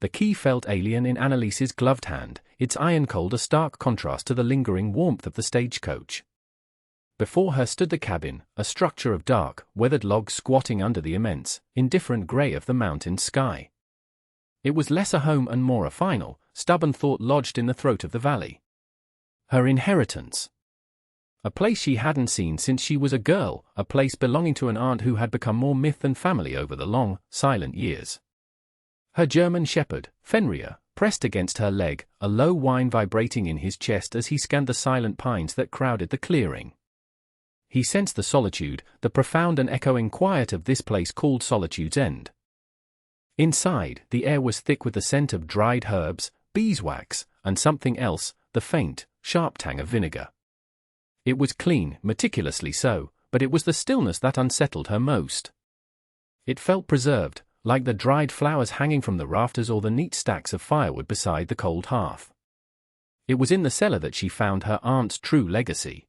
The key felt alien in Annalise's gloved hand, its iron cold a stark contrast to the lingering warmth of the stagecoach. Before her stood the cabin, a structure of dark, weathered logs squatting under the immense, indifferent grey of the mountain sky. It was less a home and more a final, stubborn thought lodged in the throat of the valley. Her inheritance. A place she hadn't seen since she was a girl, a place belonging to an aunt who had become more myth than family over the long, silent years. Her German shepherd, Fenrir, pressed against her leg, a low whine vibrating in his chest as he scanned the silent pines that crowded the clearing. He sensed the solitude, the profound and echoing quiet of this place called Solitude's End. Inside, the air was thick with the scent of dried herbs, beeswax, and something else, the faint, sharp tang of vinegar. It was clean, meticulously so, but it was the stillness that unsettled her most. It felt preserved, like the dried flowers hanging from the rafters or the neat stacks of firewood beside the cold hearth. It was in the cellar that she found her aunt's true legacy.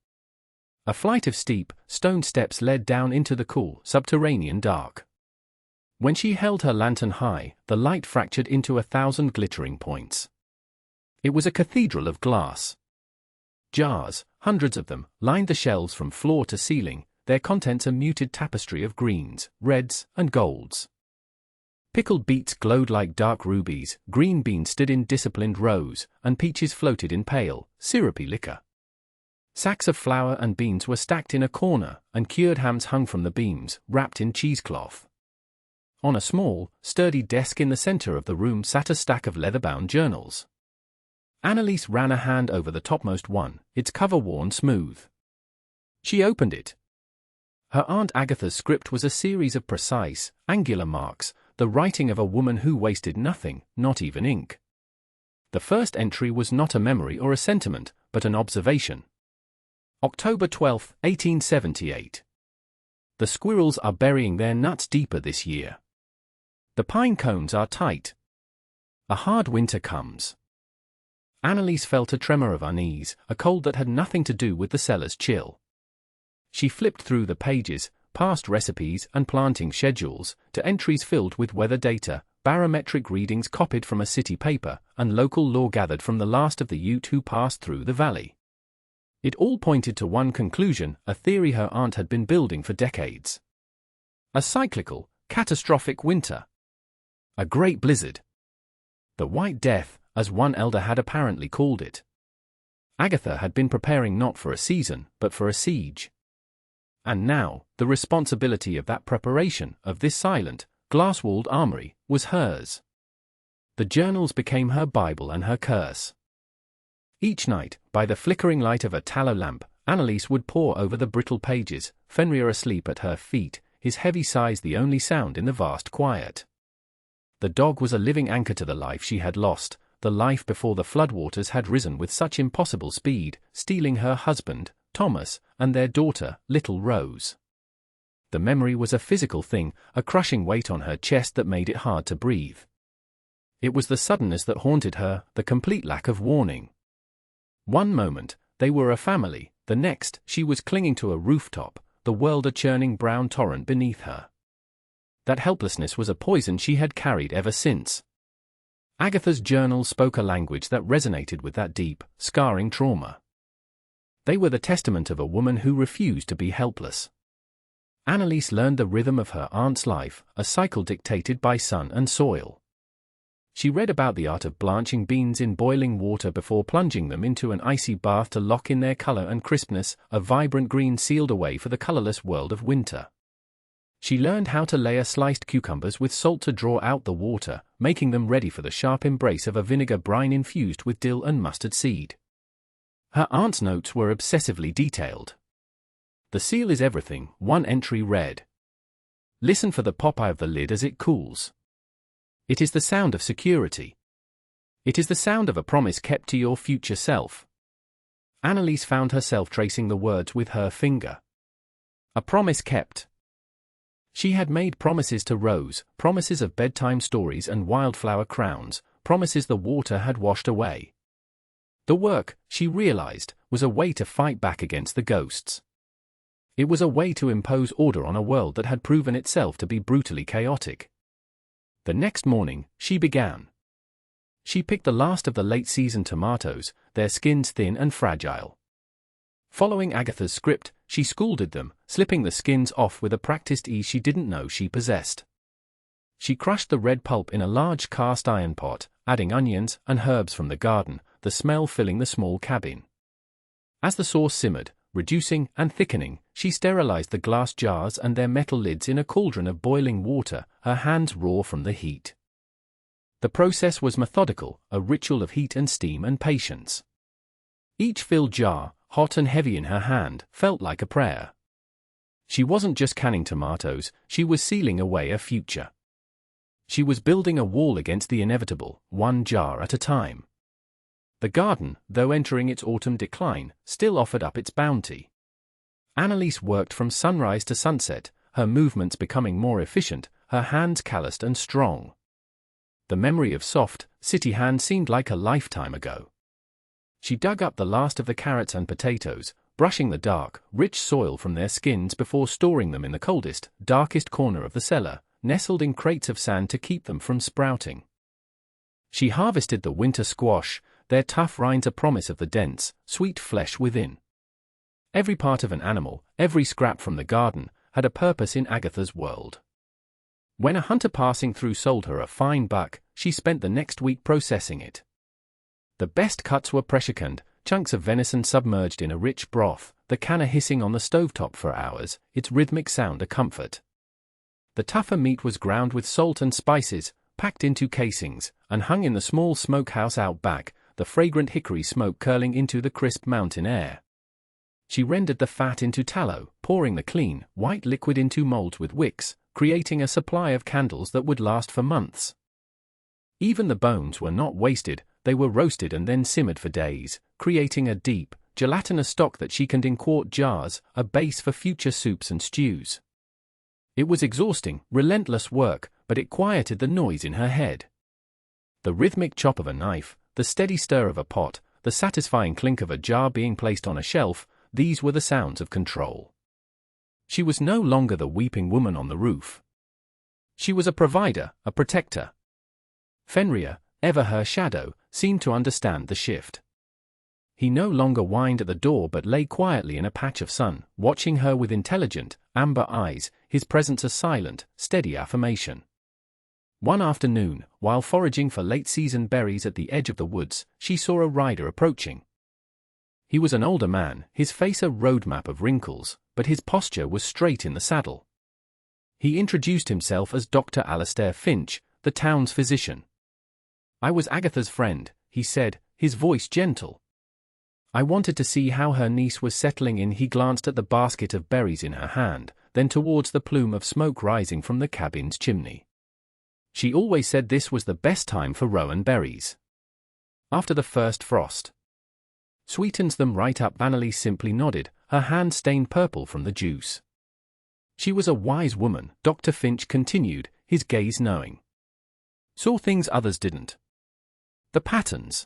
A flight of steep, stone steps led down into the cool, subterranean dark. When she held her lantern high, the light fractured into 1,000 glittering points. It was a cathedral of glass. Jars, hundreds of them, lined the shelves from floor to ceiling, their contents a muted tapestry of greens, reds, and golds. Pickled beets glowed like dark rubies, green beans stood in disciplined rows, and peaches floated in pale, syrupy liquor. Sacks of flour and beans were stacked in a corner, and cured hams hung from the beams, wrapped in cheesecloth. On a small, sturdy desk in the center of the room sat a stack of leather-bound journals. Annalise ran a hand over the topmost one, its cover worn smooth. She opened it. Her Aunt Agatha's script was a series of precise, angular marks, the writing of a woman who wasted nothing, not even ink. The first entry was not a memory or a sentiment, but an observation. October 12, 1878. The squirrels are burying their nuts deeper this year. The pine cones are tight. A hard winter comes. Annalise felt a tremor of unease, a cold that had nothing to do with the cellar's chill. She flipped through the pages, past recipes and planting schedules, to entries filled with weather data, barometric readings copied from a city paper, and local law gathered from the last of the Ute who passed through the valley. It all pointed to one conclusion, a theory her aunt had been building for decades. A cyclical, catastrophic winter. A great blizzard. The White Death, as one elder had apparently called it. Agatha had been preparing not for a season, but for a siege. And now, the responsibility of that preparation, of this silent, glass-walled armory, was hers. The journals became her Bible and her curse. Each night, by the flickering light of a tallow lamp, Annalise would pore over the brittle pages, Fenrir asleep at her feet, his heavy sighs the only sound in the vast quiet. The dog was a living anchor to the life she had lost, the life before the floodwaters had risen with such impossible speed, stealing her husband, Thomas, and their daughter, little Rose. The memory was a physical thing, a crushing weight on her chest that made it hard to breathe. It was the suddenness that haunted her, the complete lack of warning. One moment, they were a family, the next, she was clinging to a rooftop, the world a churning brown torrent beneath her. That helplessness was a poison she had carried ever since. Agatha's journal spoke a language that resonated with that deep, scarring trauma. They were the testament of a woman who refused to be helpless. Annalise learned the rhythm of her aunt's life, a cycle dictated by sun and soil. She read about the art of blanching beans in boiling water before plunging them into an icy bath to lock in their color and crispness, a vibrant green sealed away for the colorless world of winter. She learned how to layer sliced cucumbers with salt to draw out the water, making them ready for the sharp embrace of a vinegar brine infused with dill and mustard seed. Her aunt's notes were obsessively detailed. The seal is everything, one entry read. Listen for the pop-eye of the lid as it cools. It is the sound of security. It is the sound of a promise kept to your future self. Annalise found herself tracing the words with her finger. A promise kept. She had made promises to Rose, promises of bedtime stories and wildflower crowns, promises the water had washed away. The work, she realized, was a way to fight back against the ghosts. It was a way to impose order on a world that had proven itself to be brutally chaotic. The next morning, she began. She picked the last of the late-season tomatoes, their skins thin and fragile. Following Agatha's script, she scalded them, slipping the skins off with a practiced ease she didn't know she possessed. She crushed the red pulp in a large cast-iron pot, adding onions and herbs from the garden, the smell filling the small cabin. As the sauce simmered, reducing and thickening, she sterilized the glass jars and their metal lids in a cauldron of boiling water, her hands raw from the heat. The process was methodical, a ritual of heat and steam and patience. Each filled jar, hot and heavy in her hand, felt like a prayer. She wasn't just canning tomatoes, she was sealing away a future. She was building a wall against the inevitable, one jar at a time. The garden, though entering its autumn decline, still offered up its bounty. Annalise worked from sunrise to sunset, her movements becoming more efficient, her hands calloused and strong. The memory of soft, city hands seemed like a lifetime ago. She dug up the last of the carrots and potatoes, brushing the dark, rich soil from their skins before storing them in the coldest, darkest corner of the cellar, nestled in crates of sand to keep them from sprouting. She harvested the winter squash, their tough rinds a promise of the dense, sweet flesh within. Every part of an animal, every scrap from the garden, had a purpose in Agatha's world. When a hunter passing through sold her a fine buck, she spent the next week processing it. The best cuts were pressure-canned, chunks of venison submerged in a rich broth, the canner hissing on the stovetop for hours, its rhythmic sound a comfort. The tougher meat was ground with salt and spices, packed into casings, and hung in the small smokehouse out back, the fragrant hickory smoke curling into the crisp mountain air. She rendered the fat into tallow, pouring the clean, white liquid into molds with wicks, creating a supply of candles that would last for months. Even the bones were not wasted, they were roasted and then simmered for days, creating a deep, gelatinous stock that she canned in quart jars, a base for future soups and stews. It was exhausting, relentless work, but it quieted the noise in her head. The rhythmic chop of a knife, the steady stir of a pot, the satisfying clink of a jar being placed on a shelf, these were the sounds of control. She was no longer the weeping woman on the roof. She was a provider, a protector. Fenrir, ever her shadow, seemed to understand the shift. He no longer whined at the door but lay quietly in a patch of sun, watching her with intelligent, amber eyes, his presence a silent, steady affirmation. One afternoon, while foraging for late-season berries at the edge of the woods, she saw a rider approaching. He was an older man, his face a roadmap of wrinkles, but his posture was straight in the saddle. He introduced himself as Dr. Alastair Finch, the town's physician. "I was Agatha's friend," he said, his voice gentle. "I wanted to see how her niece was settling in." He glanced at the basket of berries in her hand, then towards the plume of smoke rising from the cabin's chimney. "She always said this was the best time for rowan berries. After the first frost. Sweetens them right up." Annalise simply nodded, her hand stained purple from the juice. "She was a wise woman," Dr. Finch continued, his gaze knowing. "Saw things others didn't. The patterns.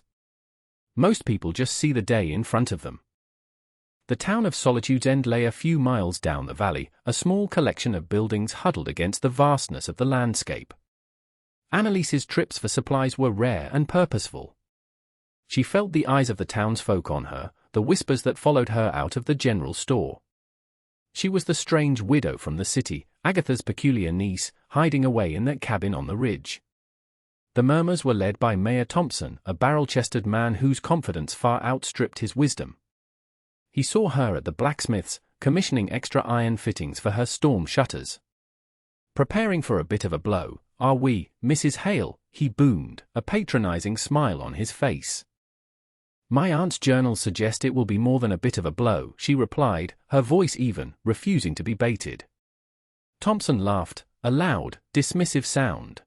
Most people just see the day in front of them." The town of Solitude's End lay a few miles down the valley, a small collection of buildings huddled against the vastness of the landscape. Annalise's trips for supplies were rare and purposeful. She felt the eyes of the townsfolk on her, the whispers that followed her out of the general store. She was the strange widow from the city, Agatha's peculiar niece, hiding away in that cabin on the ridge. The murmurs were led by Mayor Thompson, a barrel-chested man whose confidence far outstripped his wisdom. He saw her at the blacksmith's, commissioning extra iron fittings for her storm shutters. "Preparing for a bit of a blow, are we, Mrs. Hale?" he boomed, a patronizing smile on his face. "My aunt's journals suggest it will be more than a bit of a blow," she replied, her voice even, refusing to be baited. Thompson laughed, a loud, dismissive sound.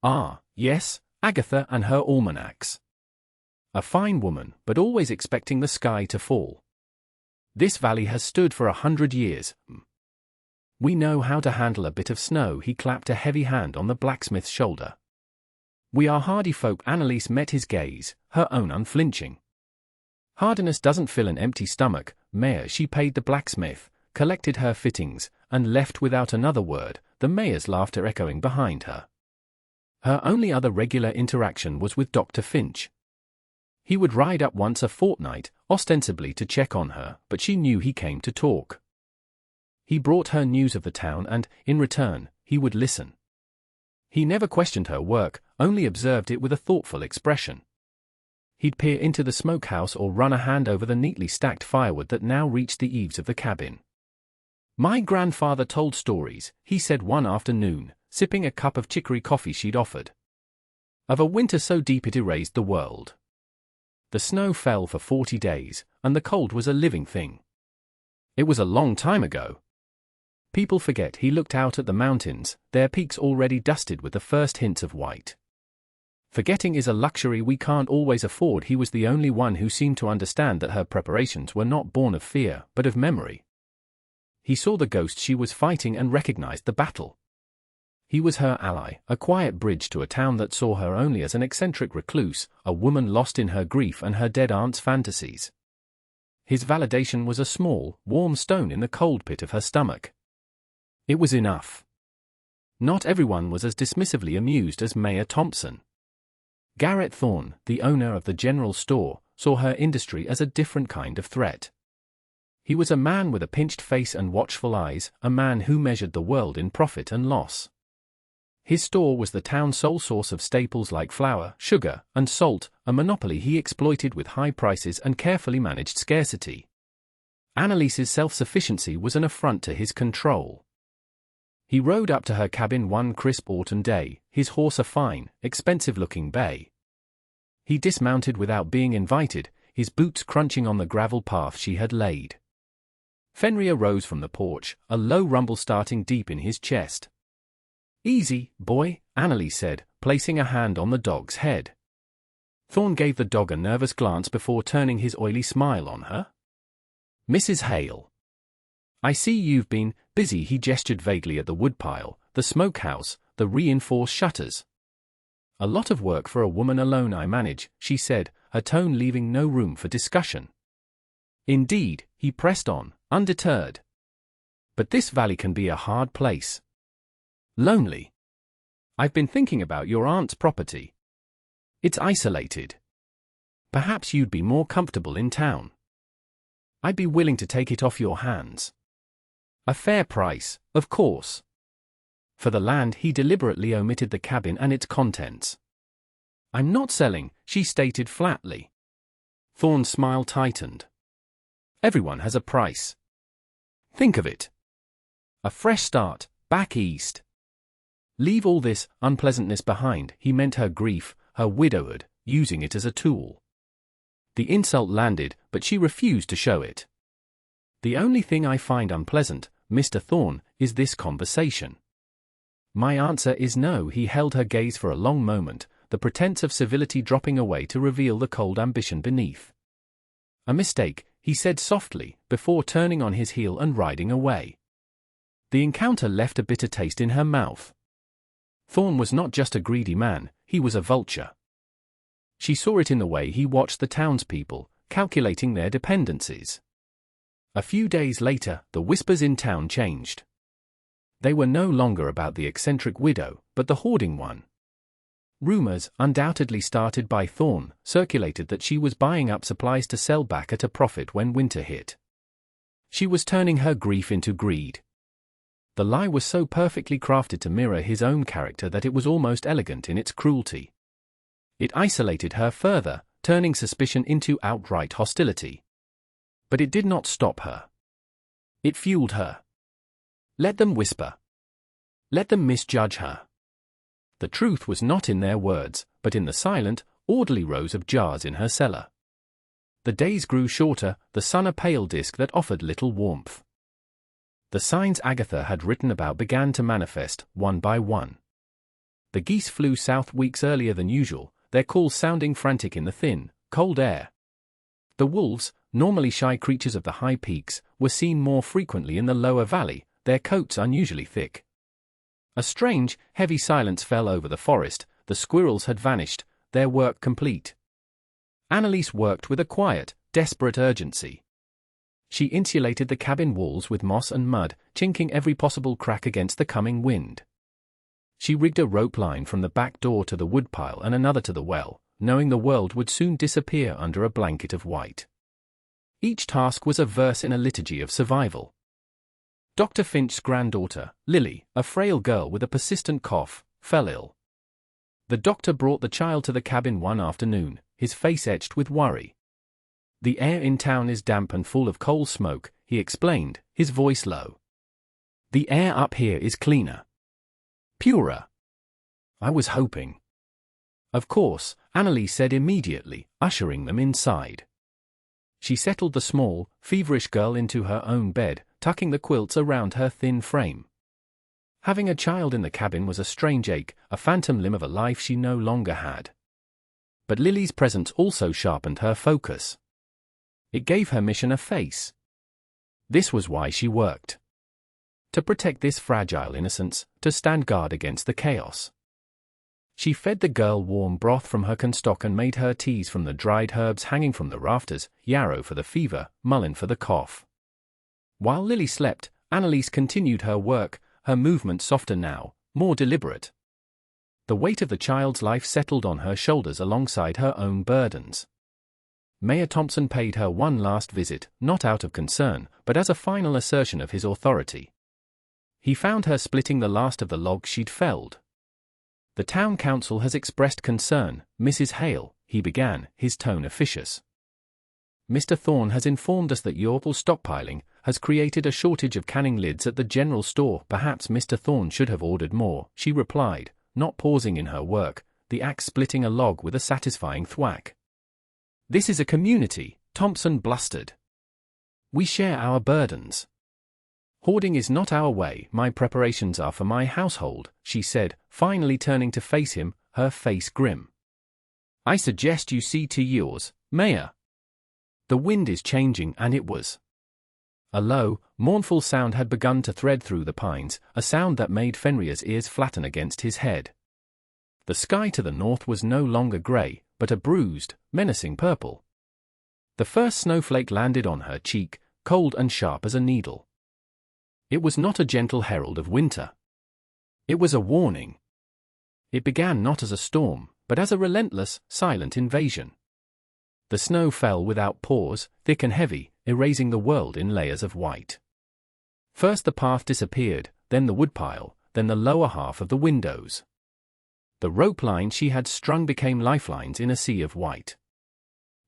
"Ah, yes, Agatha and her almanacs. A fine woman, but always expecting the sky to fall. This valley has stood for 100 years. We know how to handle a bit of snow." He clapped a heavy hand on the blacksmith's shoulder. "We are hardy folk." Annalise met his gaze, her own unflinching. "Hardiness doesn't fill an empty stomach, Mayor." She paid the blacksmith, collected her fittings, and left without another word, the mayor's laughter echoing behind her. Her only other regular interaction was with Dr. Finch. He would ride up once a fortnight, ostensibly to check on her, but she knew he came to talk. He brought her news of the town and, in return, he would listen. He never questioned her work, only observed it with a thoughtful expression. He'd peer into the smokehouse or run a hand over the neatly stacked firewood that now reached the eaves of the cabin. "My grandfather told stories," he said one afternoon, sipping a cup of chicory coffee she'd offered. "Of a winter so deep it erased the world. The snow fell for 40 days, and the cold was a living thing. It was a long time ago. People forget he looked out at the mountains, their peaks already dusted with the first hints of white. Forgetting is a luxury we can't always afford. He was the only one who seemed to understand that her preparations were not born of fear, but of memory. He saw the ghost she was fighting and recognized the battle. He was her ally, a quiet bridge to a town that saw her only as an eccentric recluse, a woman lost in her grief and her dead aunt's fantasies. His validation was a small, warm stone in the cold pit of her stomach. It was enough. Not everyone was as dismissively amused as Mayor Thompson. Garrett Thorne, the owner of the general store, saw her industry as a different kind of threat. He was a man with a pinched face and watchful eyes, a man who measured the world in profit and loss. His store was the town's sole source of staples like flour, sugar, and salt, a monopoly he exploited with high prices and carefully managed scarcity. Annalise's self-sufficiency was an affront to his control. He rode up to her cabin one crisp autumn day, his horse a fine, expensive-looking bay. He dismounted without being invited, his boots crunching on the gravel path she had laid. Fenrir rose from the porch, a low rumble starting deep in his chest. "Easy, boy," Annalise said, placing a hand on the dog's head. Thorne gave the dog a nervous glance before turning his oily smile on her. "Mrs. Hale. I see you've been busy." He gestured vaguely at the woodpile, the smokehouse, the reinforced shutters. "A lot of work for a woman alone, I manage," she said, her tone leaving no room for discussion. "Indeed," he pressed on, undeterred. "But this valley can be a hard place. Lonely. I've been thinking about your aunt's property. It's isolated. Perhaps you'd be more comfortable in town. I'd be willing to take it off your hands. A fair price, of course." For the land, he deliberately omitted the cabin and its contents. "I'm not selling," she stated flatly. Thorne's smile tightened. "Everyone has a price. Think of it. A fresh start, back east. Leave all this unpleasantness behind." He meant her grief, her widowhood, using it as a tool. The insult landed, but she refused to show it. "The only thing I find unpleasant, Mr. Thorne, is this conversation." "My answer is no." He held her gaze for a long moment, the pretense of civility dropping away to reveal the cold ambition beneath. "A mistake," he said softly, before turning on his heel and riding away. The encounter left a bitter taste in her mouth. Thorne was not just a greedy man, he was a vulture. She saw it in the way he watched the townspeople, calculating their dependencies. A few days later, the whispers in town changed. They were no longer about the eccentric widow, but the hoarding one. Rumors, undoubtedly started by Thorne, circulated that she was buying up supplies to sell back at a profit when winter hit. She was turning her grief into greed. The lie was so perfectly crafted to mirror his own character that it was almost elegant in its cruelty. It isolated her further, turning suspicion into outright hostility. But it did not stop her. It fueled her. Let them whisper. Let them misjudge her. The truth was not in their words, but in the silent, orderly rows of jars in her cellar. The days grew shorter, the sun a pale disk that offered little warmth. The signs Agatha had written about began to manifest, one by one. The geese flew south weeks earlier than usual, their calls sounding frantic in the thin, cold air. The wolves, normally shy creatures of the high peaks, were seen more frequently in the lower valley, their coats unusually thick. A strange, heavy silence fell over the forest. The squirrels had vanished, their work complete. Annalise worked with a quiet, desperate urgency. She insulated the cabin walls with moss and mud, chinking every possible crack against the coming wind. She rigged a rope line from the back door to the woodpile and another to the well, knowing the world would soon disappear under a blanket of white. Each task was a verse in a liturgy of survival. Dr. Finch's granddaughter, Lily, a frail girl with a persistent cough, fell ill. The doctor brought the child to the cabin one afternoon, his face etched with worry. "The air in town is damp and full of coal smoke," he explained, his voice low. "The air up here is cleaner. Purer. I was hoping." "Of course," Annalise said immediately, ushering them inside. She settled the small, feverish girl into her own bed, tucking the quilts around her thin frame. Having a child in the cabin was a strange ache, a phantom limb of a life she no longer had. But Lily's presence also sharpened her focus. It gave her mission a face. This was why she worked. To protect this fragile innocence, to stand guard against the chaos. She fed the girl warm broth from her cornstock and made her teas from the dried herbs hanging from the rafters, yarrow for the fever, mullein for the cough. While Lily slept, Annalise continued her work, her movement softer now, more deliberate. The weight of the child's life settled on her shoulders alongside her own burdens. Mayor Thompson paid her one last visit, not out of concern, but as a final assertion of his authority. He found her splitting the last of the logs she'd felled. "The town council has expressed concern, Mrs. Hale," he began, his tone officious. "Mr. Thorne has informed us that your stockpiling has created a shortage of canning lids at the general store. Perhaps Mr. Thorne should have ordered more," she replied, not pausing in her work, the axe splitting a log with a satisfying thwack. "This is a community," Thompson blustered. "We share our burdens. Hoarding is not our way. My preparations are for my household," she said, finally turning to face him, her face grim. "I suggest you see to yours, Mayor. The wind is changing," and it was. A low, mournful sound had begun to thread through the pines, a sound that made Fenrir's ears flatten against his head. The sky to the north was no longer grey, but a bruised, menacing purple. The first snowflake landed on her cheek, cold and sharp as a needle. It was not a gentle herald of winter. It was a warning. It began not as a storm, but as a relentless, silent invasion. The snow fell without pause, thick and heavy, erasing the world in layers of white. First the path disappeared, then the woodpile, then the lower half of the windows. The rope line she had strung became lifelines in a sea of white.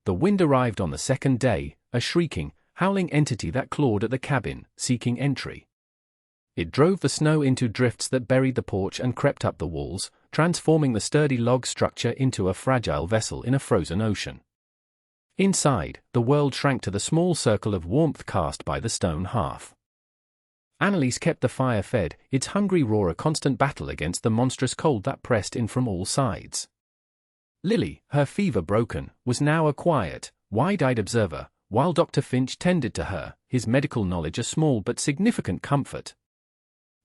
The wind arrived on the second day, a shrieking, howling entity that clawed at the cabin, seeking entry. It drove the snow into drifts that buried the porch and crept up the walls, transforming the sturdy log structure into a fragile vessel in a frozen ocean. Inside, the world shrank to the small circle of warmth cast by the stone hearth. Annalise kept the fire fed, its hungry roar a constant battle against the monstrous cold that pressed in from all sides. Lily, her fever broken, was now a quiet, wide-eyed observer, while Dr. Finch tended to her, his medical knowledge a small but significant comfort.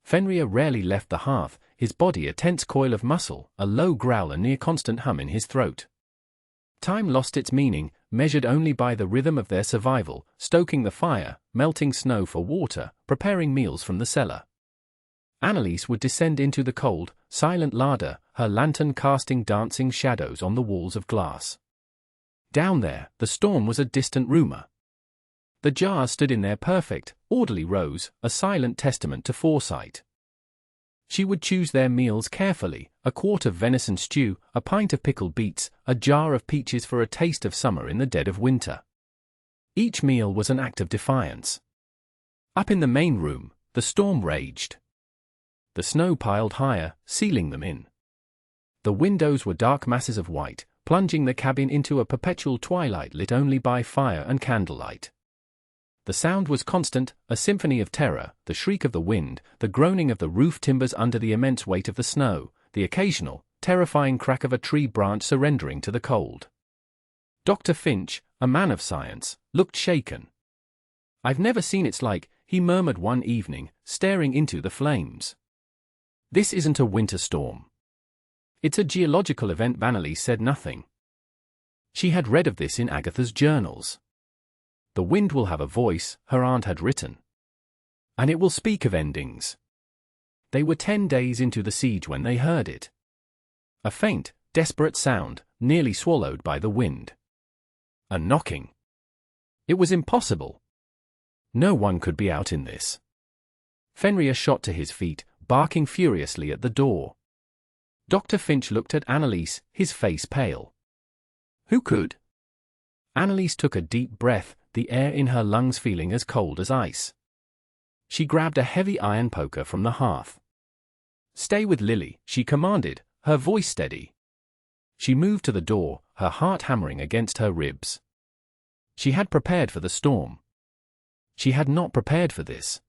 Fenrir rarely left the hearth, his body a tense coil of muscle, a low growl a near-constant hum in his throat. Time lost its meaning, measured only by the rhythm of their survival, stoking the fire, melting snow for water, preparing meals from the cellar. Annalise would descend into the cold, silent larder, her lantern casting dancing shadows on the walls of glass. Down there, the storm was a distant rumor. The jars stood in their perfect, orderly rows, a silent testament to foresight. She would choose their meals carefully, a quart of venison stew, a pint of pickled beets, a jar of peaches for a taste of summer in the dead of winter. Each meal was an act of defiance. Up in the main room, the storm raged. The snow piled higher, sealing them in. The windows were dark masses of white, plunging the cabin into a perpetual twilight lit only by fire and candlelight. The sound was constant, a symphony of terror, the shriek of the wind, the groaning of the roof timbers under the immense weight of the snow, the occasional, terrifying crack of a tree branch surrendering to the cold. Dr. Finch, a man of science, looked shaken. "I've never seen its like," he murmured one evening, staring into the flames. "This isn't a winter storm. It's a geological event." Annalise said nothing. She had read of this in Agatha's journals. "The wind will have a voice," her aunt had written. "And it will speak of endings. They were 10 days into the siege when they heard it. A faint, desperate sound, nearly swallowed by the wind. A knocking. It was impossible. No one could be out in this. Fenrir shot to his feet, barking furiously at the door. Dr. Finch looked at Anneliese, his face pale. Who could? Anneliese took a deep breath, the air in her lungs feeling as cold as ice. She grabbed a heavy iron poker from the hearth. Stay with Lily, she commanded, her voice steady. She moved to the door, her heart hammering against her ribs. She had prepared for the storm. She had not prepared for this.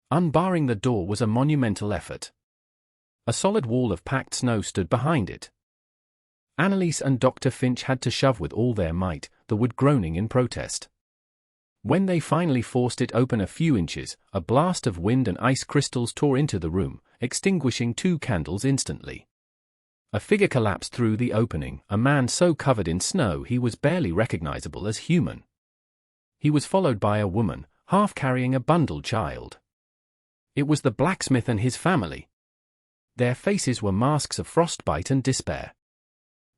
Unbarring the door was a monumental effort. A solid wall of packed snow stood behind it. Anneliese and Dr. Finch had to shove with all their might, the wood groaning in protest. When they finally forced it open a few inches, a blast of wind and ice crystals tore into the room, extinguishing 2 candles instantly. A figure collapsed through the opening, a man so covered in snow he was barely recognizable as human. He was followed by a woman, half carrying a bundled child. It was the blacksmith and his family. Their faces were masks of frostbite and despair.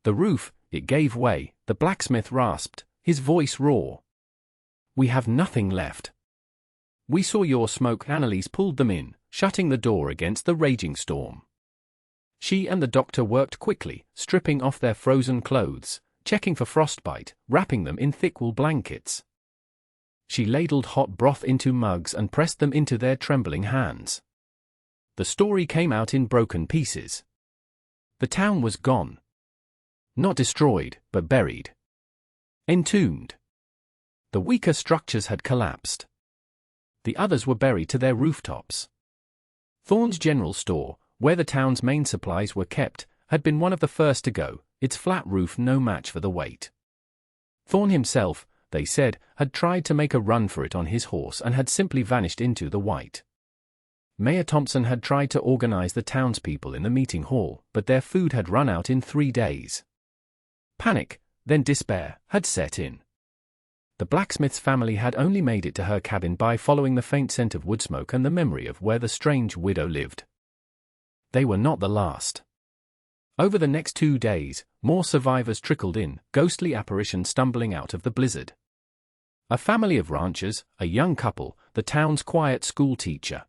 The roof, it gave way, the blacksmith rasped, his voice raw. We have nothing left. We saw your smoke. Anneliese pulled them in, shutting the door against the raging storm. She and the doctor worked quickly, stripping off their frozen clothes, checking for frostbite, wrapping them in thick wool blankets. She ladled hot broth into mugs and pressed them into their trembling hands. The story came out in broken pieces. The town was gone. Not destroyed, but buried. Entombed. The weaker structures had collapsed. The others were buried to their rooftops. Thorne's general store, where the town's main supplies were kept, had been one of the first to go, its flat roof no match for the weight. Thorne himself, they said, had tried to make a run for it on his horse and had simply vanished into the white. Mayor Thompson had tried to organize the townspeople in the meeting hall, but their food had run out in 3 days. Panic, then despair, had set in. The blacksmith's family had only made it to her cabin by following the faint scent of wood smoke and the memory of where the strange widow lived. They were not the last. Over the next 2 days, more survivors trickled in, ghostly apparitions stumbling out of the blizzard. A family of ranchers, a young couple, the town's quiet school teacher.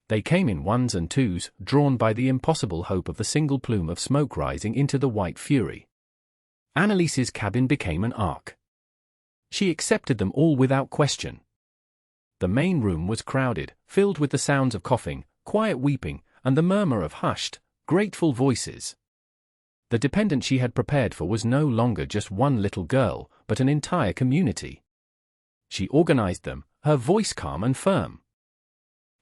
They came in 1s and 2s, drawn by the impossible hope of the single plume of smoke rising into the white fury. Anneliese's cabin became an ark. She accepted them all without question. The main room was crowded, filled with the sounds of coughing, quiet weeping, and the murmur of hushed, grateful voices. The dependent she had prepared for was no longer just one little girl, but an entire community. She organized them, her voice calm and firm.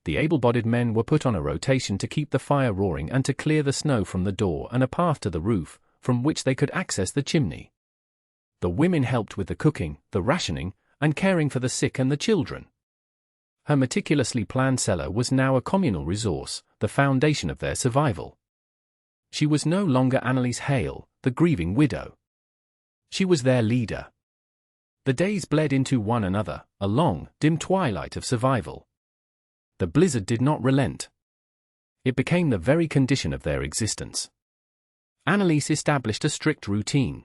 The able-bodied men were put on a rotation to keep the fire roaring and to clear the snow from the door and a path to the roof, from which they could access the chimney. The women helped with the cooking, the rationing, and caring for the sick and the children. Her meticulously planned cellar was now a communal resource, the foundation of their survival. She was no longer Anneliese Hale, the grieving widow. She was their leader. The days bled into one another, a long, dim twilight of survival. The blizzard did not relent. It became the very condition of their existence. Anneliese established a strict routine.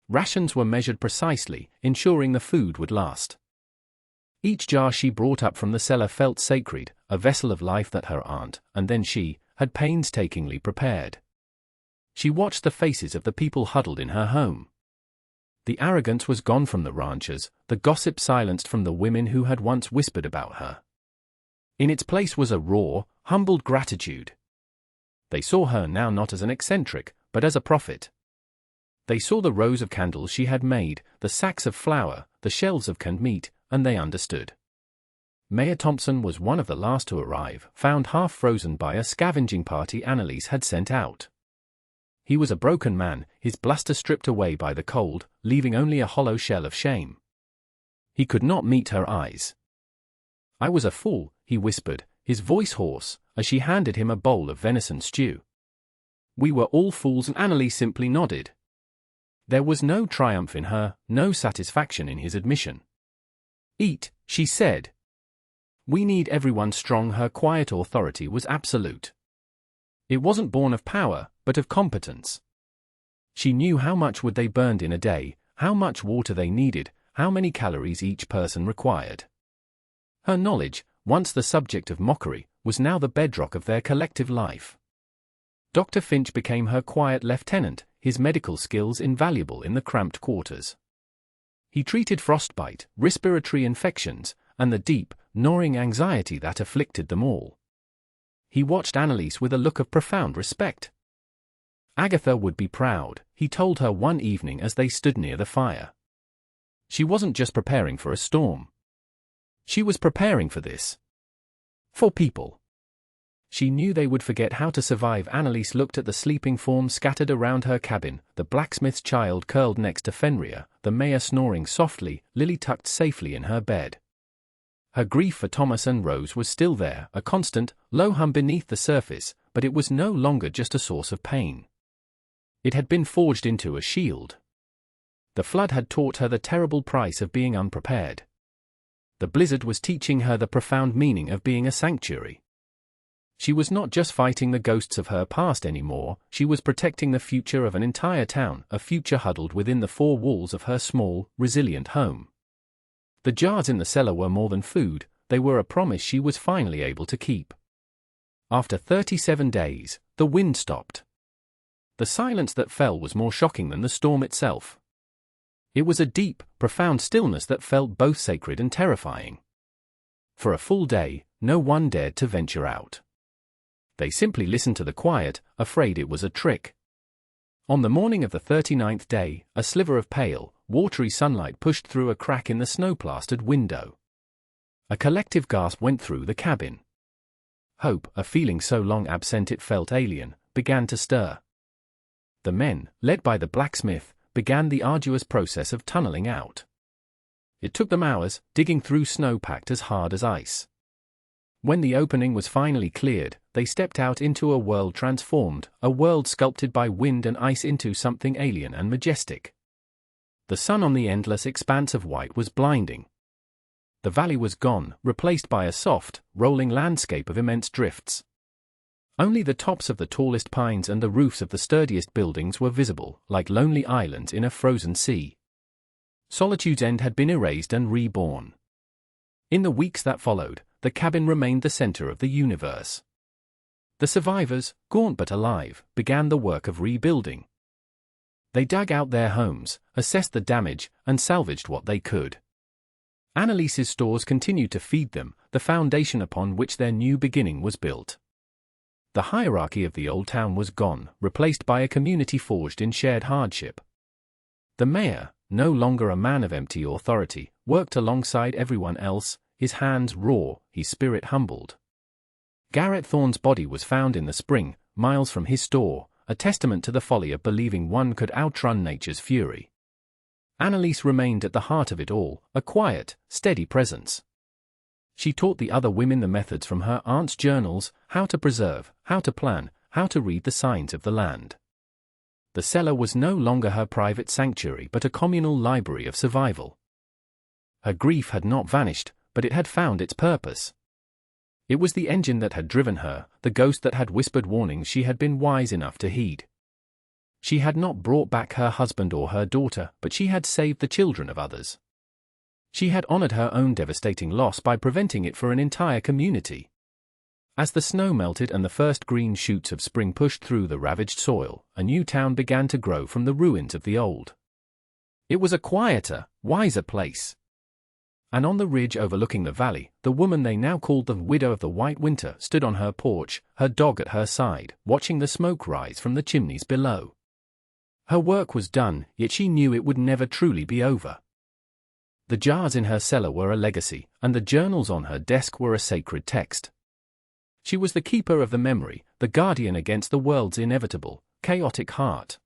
Rations were measured precisely, ensuring the food would last. Each jar she brought up from the cellar felt sacred, a vessel of life that her aunt, and then she, had painstakingly prepared. She watched the faces of the people huddled in her home. The arrogance was gone from the ranchers, the gossip silenced from the women who had once whispered about her. In its place was a raw, humbled gratitude. They saw her now not as an eccentric, but as a prophet. They saw the rows of candles she had made, the sacks of flour, the shelves of canned meat, and they understood. Mayor Thompson was one of the last to arrive, found half frozen by a scavenging party Anneliese had sent out. He was a broken man, his bluster stripped away by the cold, leaving only a hollow shell of shame. He could not meet her eyes. "I was a fool," he whispered, his voice hoarse, as she handed him a bowl of venison stew. "We were all fools," and Anneliese simply nodded. There was no triumph in her, no satisfaction in his admission. "Eat," she said. "We need everyone strong." Her quiet authority was absolute. It wasn't born of power, but of competence. She knew how much wood they burned in a day, how much water they needed, how many calories each person required. Her knowledge, once the subject of mockery, was now the bedrock of their collective life. Dr. Finch became her quiet lieutenant, his medical skills invaluable in the cramped quarters. He treated frostbite, respiratory infections, and the deep, gnawing anxiety that afflicted them all. He watched Annalise with a look of profound respect. Agatha would be proud, he told her one evening as they stood near the fire. She wasn't just preparing for a storm. She was preparing for this. For people. She knew they would forget how to survive. Annalise looked at the sleeping forms scattered around her cabin, the blacksmith's child curled next to Fenrir, the mayor snoring softly, Lily tucked safely in her bed. Her grief for Thomas and Rose was still there, a constant, low hum beneath the surface, but it was no longer just a source of pain. It had been forged into a shield. The flood had taught her the terrible price of being unprepared. The blizzard was teaching her the profound meaning of being a sanctuary. She was not just fighting the ghosts of her past anymore, she was protecting the future of an entire town, a future huddled within the four walls of her small, resilient home. The jars in the cellar were more than food, they were a promise she was finally able to keep. After 37 days, the wind stopped. The silence that fell was more shocking than the storm itself. It was a deep, profound stillness that felt both sacred and terrifying. For a full day, no one dared to venture out. They simply listened to the quiet, afraid it was a trick. On the morning of the 39th day, a sliver of pale, watery sunlight pushed through a crack in the snow-plastered window. A collective gasp went through the cabin. Hope, a feeling so long absent it felt alien, began to stir. The men, led by the blacksmith, began the arduous process of tunneling out. It took them hours, digging through snow packed as hard as ice. When the opening was finally cleared, they stepped out into a world transformed, a world sculpted by wind and ice into something alien and majestic. The sun on the endless expanse of white was blinding. The valley was gone, replaced by a soft, rolling landscape of immense drifts. Only the tops of the tallest pines and the roofs of the sturdiest buildings were visible, like lonely islands in a frozen sea. Solitude's end had been erased and reborn. In the weeks that followed, the cabin remained the center of the universe. The survivors, gaunt but alive, began the work of rebuilding. They dug out their homes, assessed the damage, and salvaged what they could. Annalise's stores continued to feed them, the foundation upon which their new beginning was built. The hierarchy of the old town was gone, replaced by a community forged in shared hardship. The mayor, no longer a man of empty authority, worked alongside everyone else, his hands raw, his spirit humbled. Garrett Thorne's body was found in the spring, miles from his store, a testament to the folly of believing one could outrun nature's fury. Annalise remained at the heart of it all, a quiet, steady presence. She taught the other women the methods from her aunt's journals, how to preserve, how to plan, how to read the signs of the land. The cellar was no longer her private sanctuary but a communal library of survival. Her grief had not vanished, but it had found its purpose. It was the engine that had driven her, the ghost that had whispered warnings she had been wise enough to heed. She had not brought back her husband or her daughter, but she had saved the children of others. She had honored her own devastating loss by preventing it for an entire community. As the snow melted and the first green shoots of spring pushed through the ravaged soil, a new town began to grow from the ruins of the old. It was a quieter, wiser place. And on the ridge overlooking the valley, the woman they now called the Widow of the White Winter stood on her porch, her dog at her side, watching the smoke rise from the chimneys below. Her work was done, yet she knew it would never truly be over. The jars in her cellar were a legacy, and the journals on her desk were a sacred text. She was the keeper of the memory, the guardian against the world's inevitable, chaotic heart.